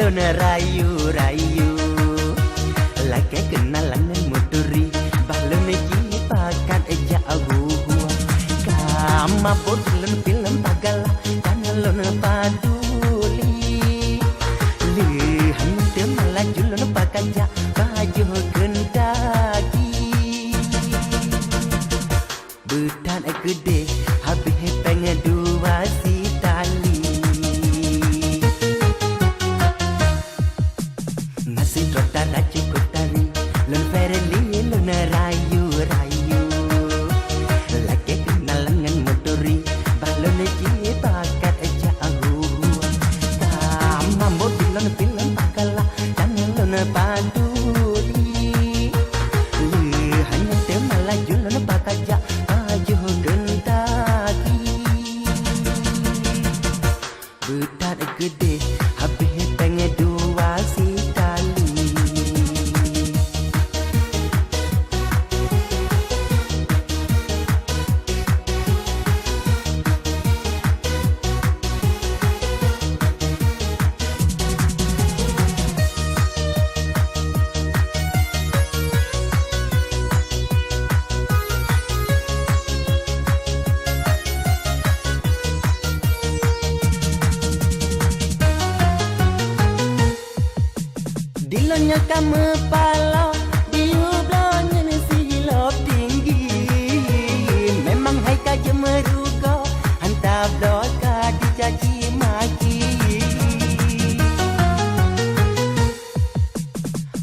lona rayu-rayu laki kenalan muturi balon ji pakat eja abu kama bodlon film pagala kanalon paduli lihan dem lajulon pakaja baju kendaki butan gede habis pengen dua si tali nasi trotara cukup tari lon ferli lon rayu-rayu laki kenalan ngan motori balon ji pakat eja ahu kama bodlon film pagala kanalon paduli hanya dem lajulon pakaja baju kendaki budak gede habis pengen dua si tali Dilonya kamu palau diublonya silop tinggi memang hai kaje merugo hantar bloka dicaci maki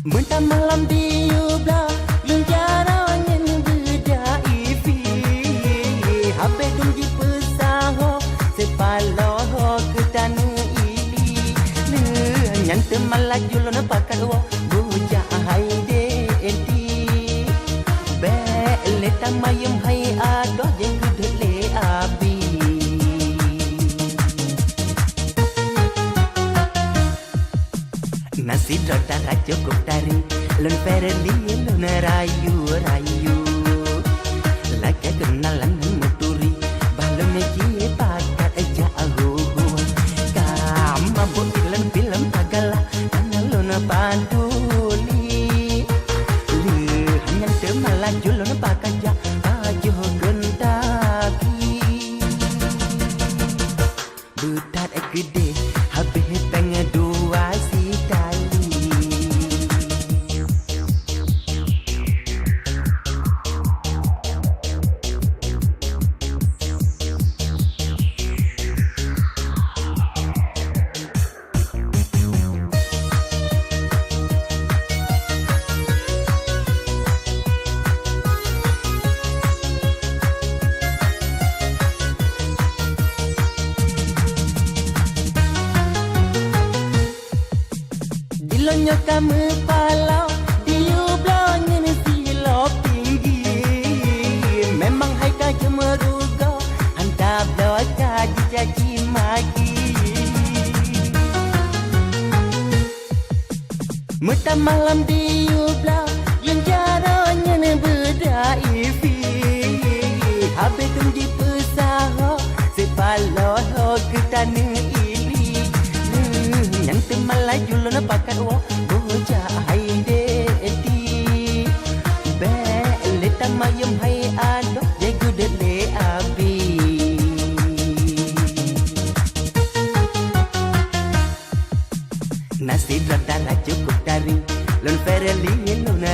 mentah malam diublo lunjaronya beda ifi habe dungji pesaho sepalo ke tanu yang temala julon pakai wo buja hai de enti be leta mayum hai ado jeng gede abi nasi trotara cukup tari lon ferli lon rayu-rayu laki kenalan muturi balon ji pakat eja ahu kama botilan film pagala kanalon paduli hanya temala julon pakaja baju kendaki budak gede habis pengen dua si tali Dilonyo kamu palau diublonya silop tinggi memang hai kaje merugo hantar bloka dicaci maki mentah malam diublo lunjaronya beda ifi habe tungji pesaho sepalo ke tanu yang temala julon pakai wo buja hai de eti be leta mayum hai ado jegu de abi nasi trotara cukup tari lon ferli lon